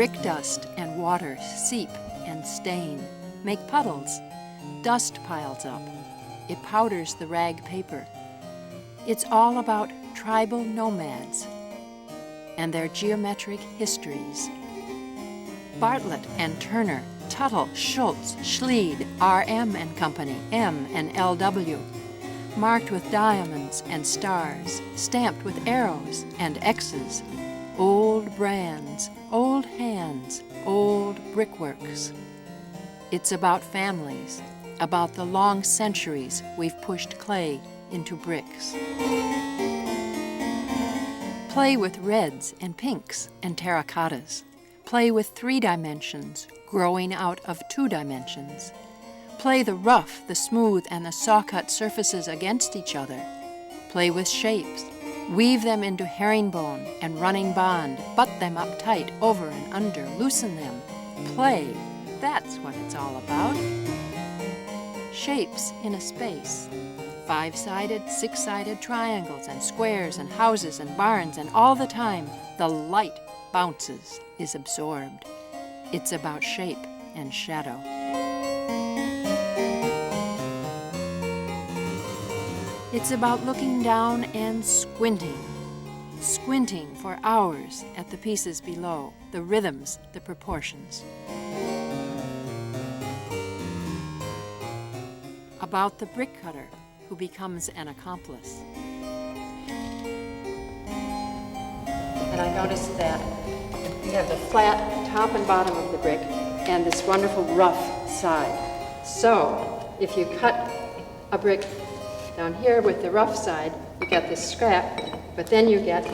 Brick dust and water seep and stain, make puddles. Dust piles up. It powders the rag paper. It's all about tribal nomads and their geometric histories. Bartlett and Turner, Tuttle, Schultz, Schleid, R.M. and Company, M and LW, marked with diamonds and stars, stamped with arrows and X's, old brands, old hands, old brickworks. It's about families, about the long centuries we've pushed clay into bricks. Play with reds and pinks and terracottas. Play with 3 dimensions, growing out of 2 dimensions. Play the rough, the smooth, and the saw-cut surfaces against each other. Play with shapes. Weave them into herringbone and running bond. Butt them up tight, over and under. Loosen them. Play. That's what it's all about. Shapes in a space. 5-sided, 6-sided triangles and squares and houses and barns, and all the time the light bounces, is absorbed. It's about shape and shadow. It's about looking down and squinting for hours at the pieces below, the rhythms, the proportions. About the brick cutter who becomes an accomplice. And I noticed that you have the flat top and bottom of the brick and this wonderful rough side. So if you cut a brick down here with the rough side, you get this scrap, but then you get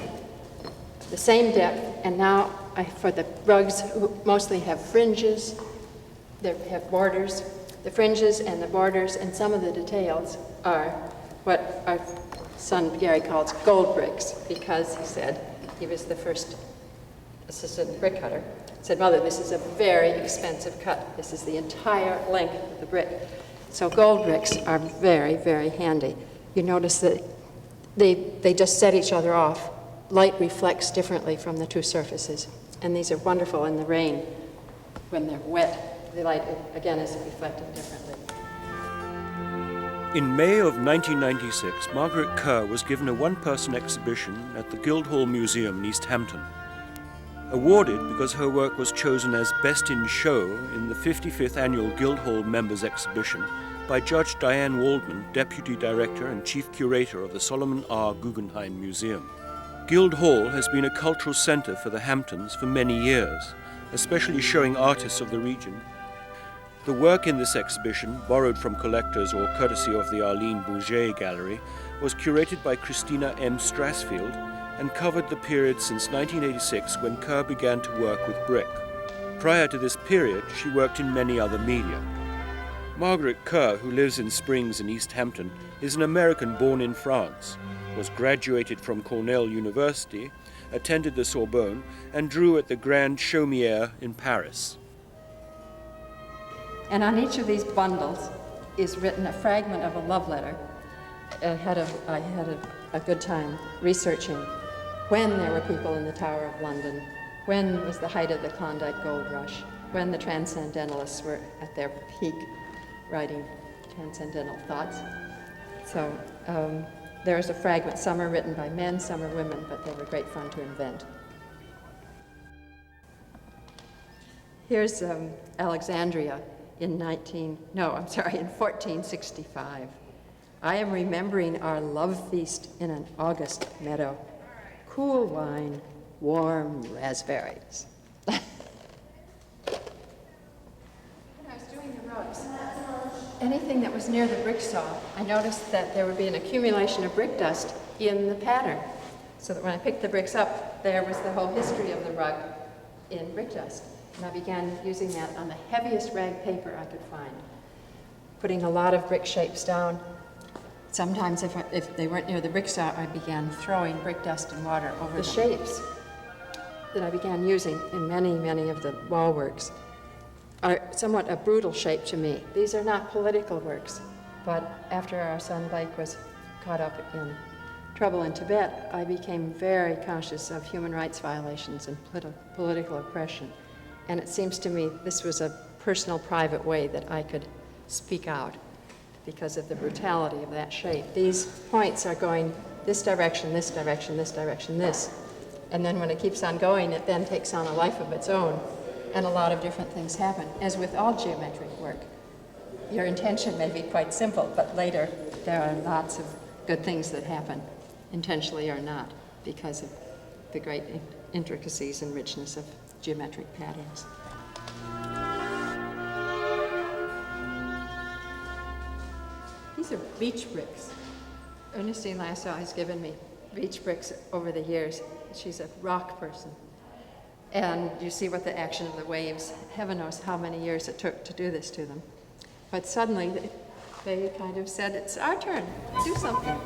the same depth, and now for the rugs who mostly have fringes, they have borders, the fringes and the borders and some of the details are what our son Gary calls gold bricks, because he said, he was the first assistant brick cutter, said, "Mother, this is a very expensive cut. This is the entire length of the brick." So gold bricks are very, very handy. You notice that they just set each other off. Light reflects differently from the 2 surfaces, and these are wonderful in the rain. When they're wet, the light, again, is reflecting differently. In May of 1996, Margaret Kerr was given a 1-person exhibition at the Guildhall Museum in East Hampton. Awarded because her work was chosen as Best in Show in the 55th Annual Guildhall Members Exhibition by Judge Diane Waldman, Deputy Director and Chief Curator of the Solomon R. Guggenheim Museum. Guildhall has been a cultural centre for the Hamptons for many years, especially showing artists of the region. The work in this exhibition, borrowed from collectors or courtesy of the Arlene Bourget Gallery, was curated by Christina M. Strassfield and covered the period since 1986 when Kerr began to work with brick. Prior to this period, she worked in many other media. Margaret Kerr, who lives in Springs in East Hampton, is an American born in France, was graduated from Cornell University, attended the Sorbonne, and drew at the Grand Chaumière in Paris. And on each of these bundles is written a fragment of a love letter. I had a good time researching when there were people in the Tower of London, when was the height of the Klondike Gold Rush, when the Transcendentalists were at their peak writing transcendental thoughts. So there's a fragment. Some are written by men, some are women, but they were great fun to invent. Here's Alexandria in 1465. I am remembering our love feast in an August meadow. Cool wine, warm raspberries. When I was doing the rugs, anything that was near the brick saw, I noticed that there would be an accumulation of brick dust in the pattern. So that when I picked the bricks up, there was the whole history of the rug in brick dust. And I began using that on the heaviest rag paper I could find, putting a lot of brick shapes down. Sometimes if they weren't near the brick saw, I began throwing brick dust and water over them. The shapes that I began using in many, many of the wall works are somewhat a brutal shape to me. These are not political works, but after our son Blake was caught up in trouble in Tibet, I became very conscious of human rights violations and political oppression. And it seems to me this was a personal, private way that I could speak out because of the brutality of that shape. These points are going this direction, this direction, this direction, this. And then when it keeps on going, it then takes on a life of its own, and a lot of different things happen. As with all geometric work, your intention may be quite simple, but later there are lots of good things that happen, intentionally or not, because of the great intricacies and richness of geometric patterns. These are beach bricks. Ernestine Lasso has given me beach bricks over the years. She's a rock person. And you see what the action of the waves, heaven knows how many years it took to do this to them. But suddenly they kind of said, it's our turn, do something.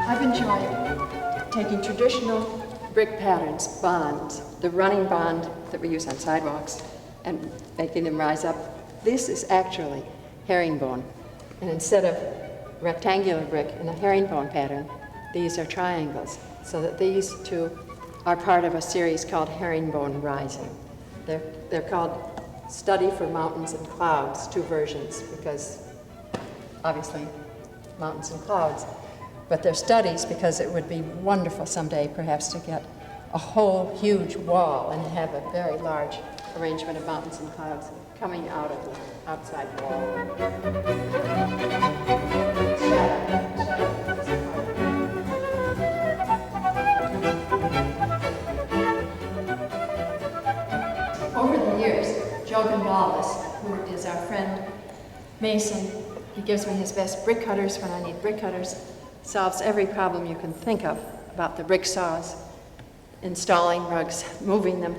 I've enjoyed taking traditional brick patterns, bonds, the running bond that we use on sidewalks, and making them rise up. This is actually herringbone. And instead of rectangular brick in a herringbone pattern, these are triangles, so that these two are part of a series called Herringbone Rising. They're called Study for Mountains and Clouds, two versions, because obviously mountains and clouds. But they're studies because it would be wonderful someday perhaps to get a whole huge wall and have a very large arrangement of mountains and clouds coming out of the outside wall. Over the years, Joe Gonzalez, who is our friend mason, he gives me his best brick cutters when I need brick cutters, solves every problem you can think of about the brick saws, installing rugs, moving them.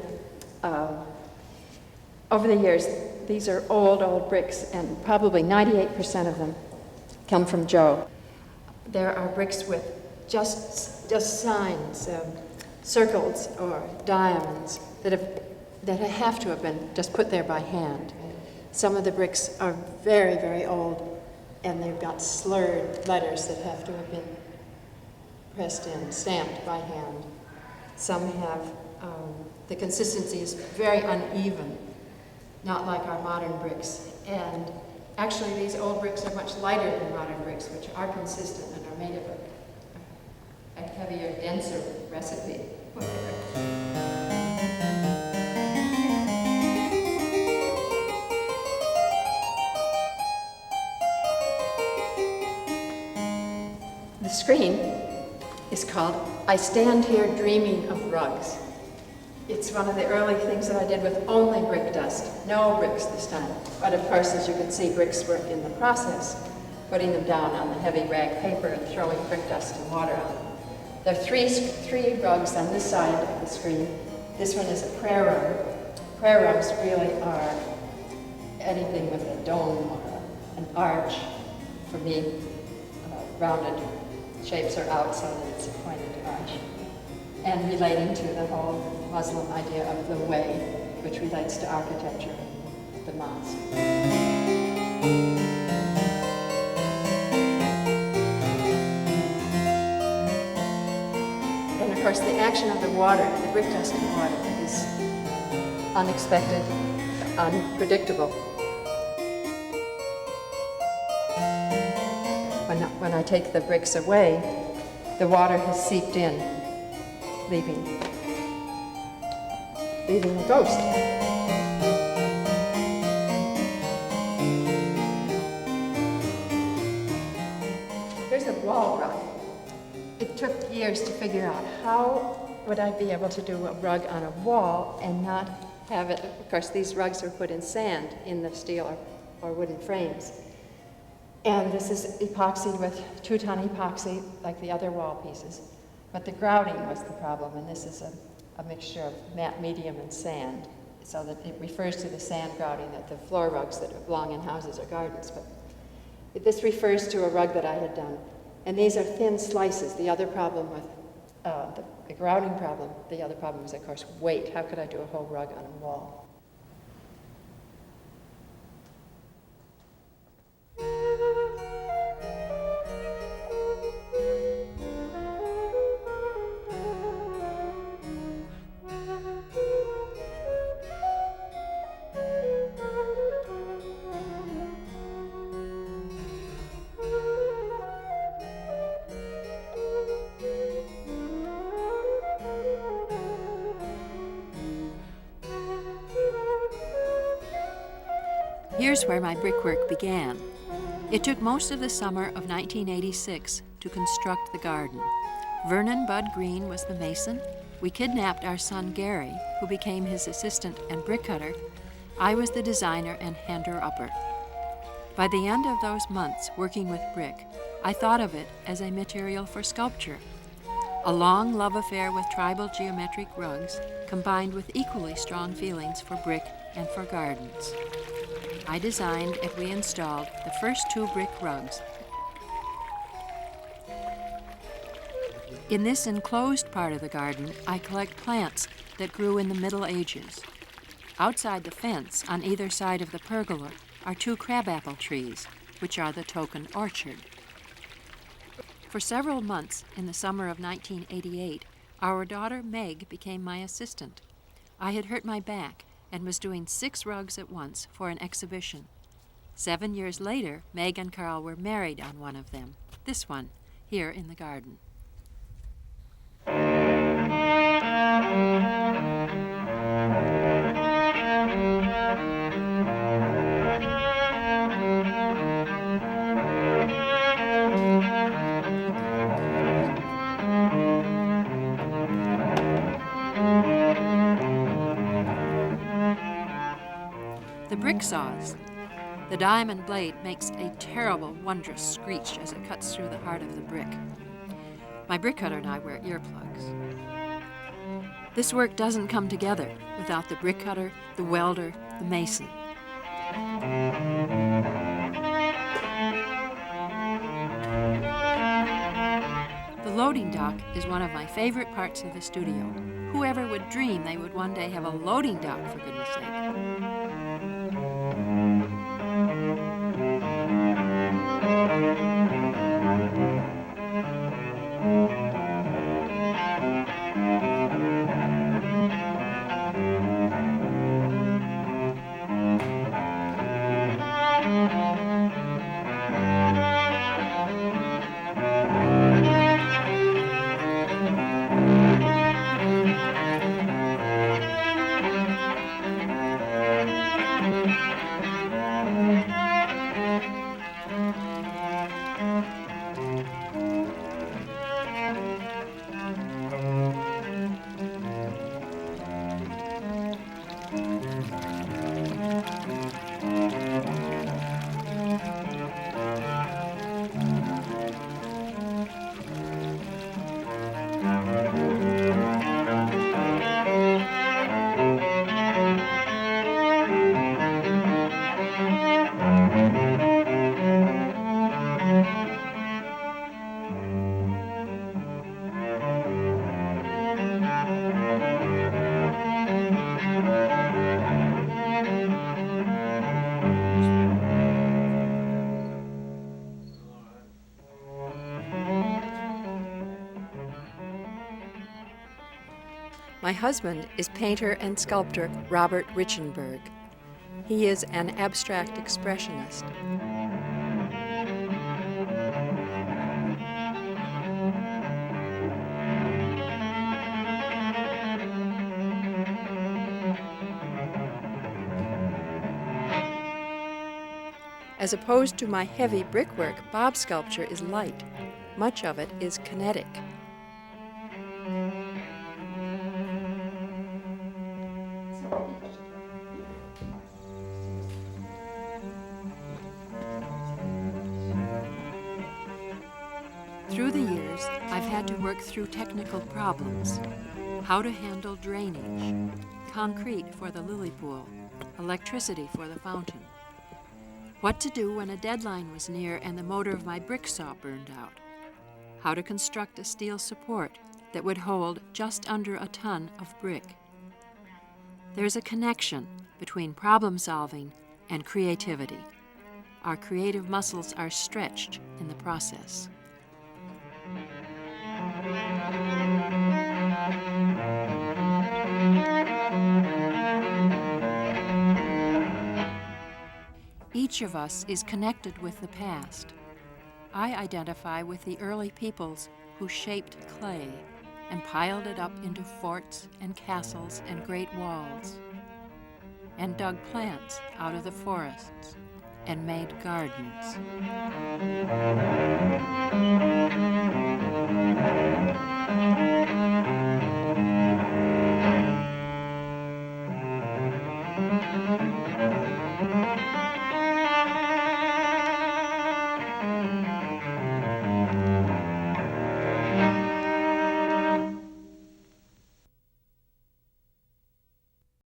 Over the years, these are old bricks, and probably 98% of them come from Joe. There are bricks with just signs, circles or diamonds that have to have been just put there by hand. Some of the bricks are very, very old, and they've got slurred letters that have to have been pressed in, stamped by hand. Some have, the consistency is very uneven, not like our modern bricks. And actually these old bricks are much lighter than modern bricks, which are consistent and are made of a heavier, denser recipe. The screen is called I Stand Here Dreaming of Rugs. It's one of the early things that I did with only brick dust, no bricks this time. But of course, as you can see, bricks were in the process, putting them down on the heavy rag paper and throwing brick dust and water on them. There are three rugs on this side of the screen. This one is a prayer rug. Prayer rugs really are anything with a dome or an arch. For me, rounded shapes are out so that it's a pointed arch. And relating to the whole Muslim idea of the way, which relates to architecture, the mosque. And of course, the action of the water, the brick dust and water, is unexpected, unpredictable. When I take the bricks away, the water has seeped in, leaving a ghost. Here's a wall rug. It took years to figure out how would I be able to do a rug on a wall and not have it. Of course, these rugs are put in sand in the steel or wooden frames. And this is epoxied with two-ton epoxy like the other wall pieces. But the grouting was the problem, and this is a mixture of matte medium and sand, so that it refers to the sand grouting that the floor rugs that belong in houses or gardens. But this refers to a rug that I had done. And these are thin slices. The other problem with the grouting problem, the other problem is, of course, weight. How could I do a whole rug on a wall? Here's where my brickwork began. It took most of the summer of 1986 to construct the garden. Vernon Bud Green was the mason. We kidnapped our son Gary, who became his assistant and brick cutter. I was the designer and hander-upper. By the end of those months working with brick, I thought of it as a material for sculpture. A long love affair with tribal geometric rugs combined with equally strong feelings for brick and for gardens. I designed and we installed the first 2 brick rugs. In this enclosed part of the garden, I collect plants that grew in the Middle Ages. Outside the fence, on either side of the pergola, are 2 crabapple trees, which are the token orchard. For several months in the summer of 1988, our daughter Meg became my assistant. I had hurt my back and was doing 6 rugs at once for an exhibition. 7 years later, Meg and Carl were married on one of them, this one, here in the garden. The brick saws. The diamond blade makes a terrible, wondrous screech as it cuts through the heart of the brick. My brick cutter and I wear earplugs. This work doesn't come together without the brick cutter, the welder, the mason. The loading dock is one of my favorite parts of the studio. Whoever would dream they would one day have a loading dock, for goodness sake? My husband is painter and sculptor Robert Richenberg. He is an abstract expressionist. As opposed to my heavy brickwork, Bob's sculpture is light. Much of it is kinetic. Through the years, I've had to work through technical problems. How to handle drainage, concrete for the lily pool, electricity for the fountain. What to do when a deadline was near and the motor of my brick saw burned out. How to construct a steel support that would hold just under a ton of brick. There's a connection between problem solving and creativity. Our creative muscles are stretched in the process. Each of us is connected with the past. I identify with the early peoples who shaped clay and piled it up into forts and castles and great walls. and dug plants out of the forests and made gardens.